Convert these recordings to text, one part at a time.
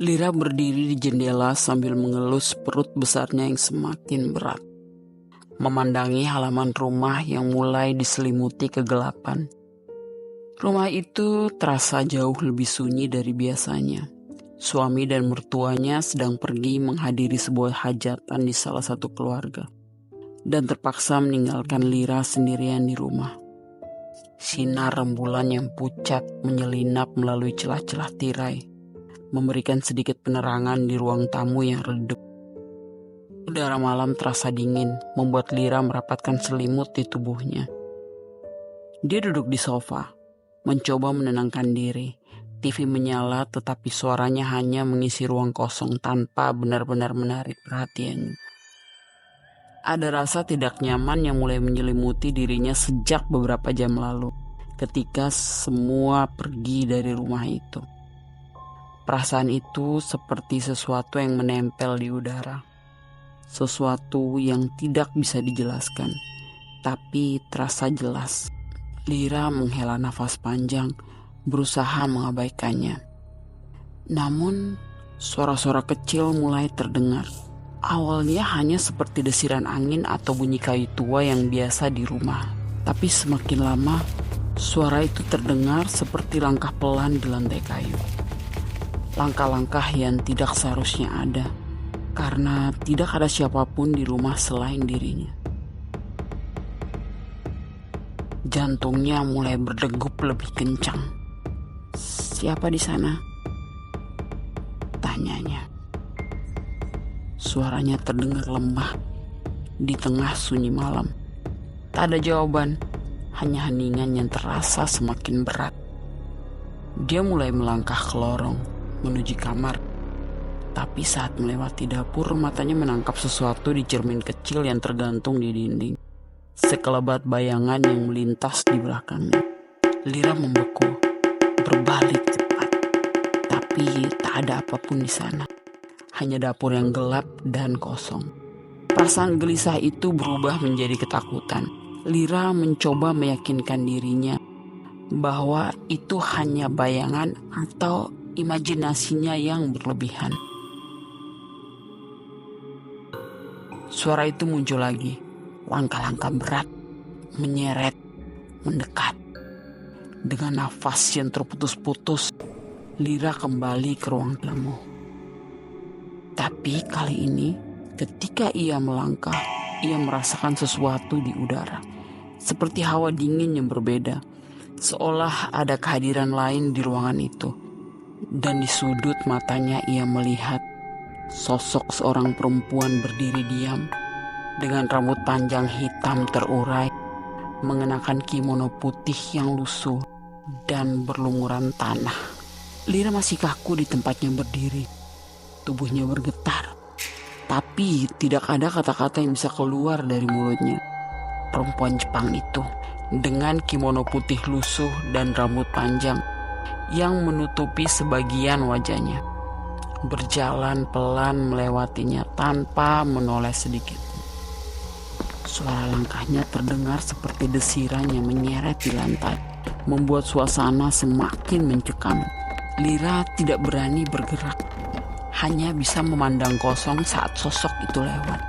Lira berdiri di jendela sambil mengelus perut besarnya yang semakin berat. Memandangi halaman rumah yang mulai diselimuti kegelapan. Rumah itu terasa jauh lebih sunyi dari biasanya. Suami dan mertuanya sedang pergi menghadiri sebuah hajatan di salah satu keluarga, dan terpaksa meninggalkan Lira sendirian di rumah. Sinar rembulan yang pucat menyelinap melalui celah-celah tirai, memberikan sedikit penerangan di ruang tamu yang redup. Udara malam terasa dingin, membuat Lira merapatkan selimut di tubuhnya. Dia duduk di sofa, mencoba menenangkan diri. TV menyala, tetapi suaranya hanya mengisi ruang kosong tanpa benar-benar menarik perhatiannya. Ada rasa tidak nyaman yang mulai menyelimuti dirinya sejak beberapa jam lalu, ketika semua pergi dari rumah itu. Perasaan itu seperti sesuatu yang menempel di udara. Sesuatu yang tidak bisa dijelaskan, tapi terasa jelas. Lira menghela nafas panjang, berusaha mengabaikannya. Namun, suara-suara kecil mulai terdengar. Awalnya hanya seperti desiran angin atau bunyi kayu tua yang biasa di rumah. Tapi semakin lama, suara itu terdengar seperti langkah pelan di lantai kayu. Langkah-langkah yang tidak seharusnya ada, karena tidak ada siapapun di rumah selain dirinya. Jantungnya mulai berdegup lebih kencang. "Siapa di sana?" tanyanya. Suaranya terdengar lemah di tengah sunyi malam. Tak ada jawaban, hanya heningan yang terasa semakin berat. Dia mulai melangkah ke lorong menuju kamar. Tapi saat melewati dapur, matanya menangkap sesuatu di cermin kecil yang tergantung di dinding. Sekelebat bayangan yang melintas di belakangnya. Lira membeku, berbalik cepat. Tapi tak ada apapun di sana. Hanya dapur yang gelap dan kosong. Perasaan gelisah itu berubah menjadi ketakutan. Lira mencoba meyakinkan dirinya bahwa itu hanya bayangan atau imajinasinya yang berlebihan. Suara itu muncul lagi. Langkah-langkah berat, menyeret, mendekat. Dengan nafas yang terputus-putus, Lira kembali ke ruang tamu. Tapi kali ini, ketika ia melangkah, ia merasakan sesuatu di udara. Seperti hawa dingin yang berbeda. Seolah ada kehadiran lain di ruangan itu. Dan di sudut matanya ia melihat sosok seorang perempuan berdiri diam dengan rambut panjang hitam terurai, mengenakan kimono putih yang lusuh dan berlumuran tanah. Lira masih kaku di tempatnya berdiri. Tubuhnya bergetar, tapi tidak ada kata-kata yang bisa keluar dari mulutnya. Perempuan Jepang itu dengan kimono putih lusuh dan rambut panjang yang menutupi sebagian wajahnya, berjalan pelan melewatinya tanpa menoleh sedikit. Suara langkahnya terdengar seperti desiran yang menyeret di lantai, membuat suasana semakin mencekam. Lira tidak berani bergerak, hanya bisa memandang kosong saat sosok itu lewat.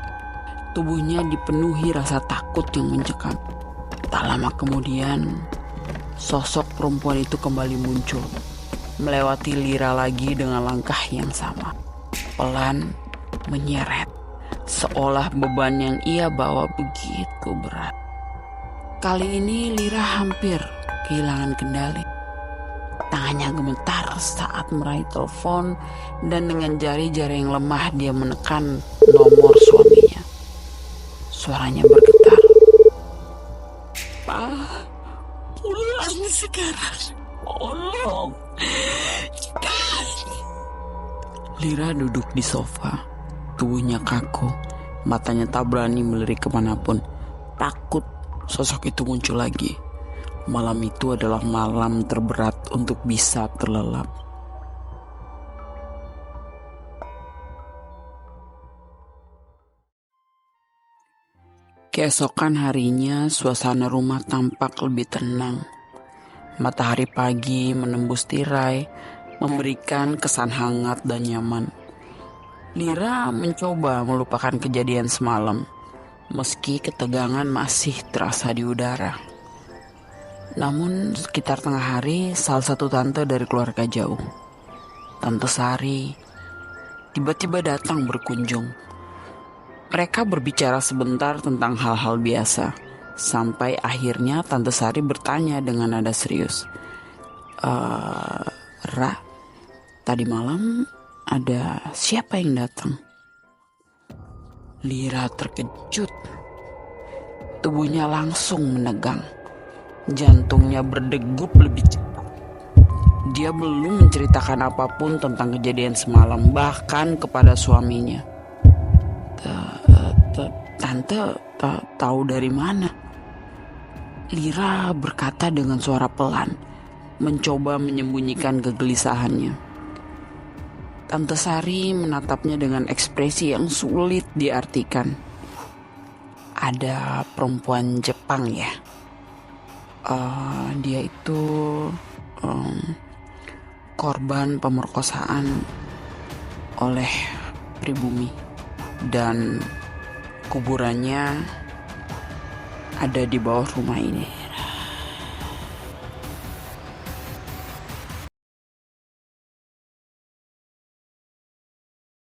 Tubuhnya dipenuhi rasa takut yang mencekam. Tak lama kemudian, sosok perempuan itu kembali muncul, melewati Lira lagi dengan langkah yang sama. Pelan, menyeret, seolah beban yang ia bawa begitu berat. Kali ini Lira hampir kehilangan kendali. Tangannya gemetar saat meraih telepon dan dengan jari-jari yang lemah dia menekan nomor suaminya. Suaranya bergetar. "Pak, pulang sekarang. Tolong. Cepat." Lira duduk di sofa. Tubuhnya kaku. Matanya tak berani melirik kemanapun. Takut sosok itu muncul lagi. Malam itu adalah malam terberat untuk bisa terlelap. Keesokan harinya, suasana rumah tampak lebih tenang. Matahari pagi menembus tirai, memberikan kesan hangat dan nyaman. Lira mencoba melupakan kejadian semalam, meski ketegangan masih terasa di udara. Namun sekitar tengah hari, salah satu tante dari keluarga jauh, Tante Sari, tiba-tiba datang berkunjung. Mereka berbicara sebentar tentang hal-hal biasa, sampai akhirnya Tante Sari bertanya dengan nada serius. Ra, tadi malam ada siapa yang datang? Lira terkejut. Tubuhnya langsung menegang. Jantungnya berdegup lebih cepat. Dia belum menceritakan apapun tentang kejadian semalam, bahkan kepada suaminya. Tante tahu dari mana? Lira berkata dengan suara pelan, mencoba menyembunyikan kegelisahannya. Tante Sari menatapnya dengan ekspresi yang sulit diartikan. Ada perempuan Jepang ya? Dia itu korban pemerkosaan oleh pribumi dan kuburannya ada di bawah rumah ini.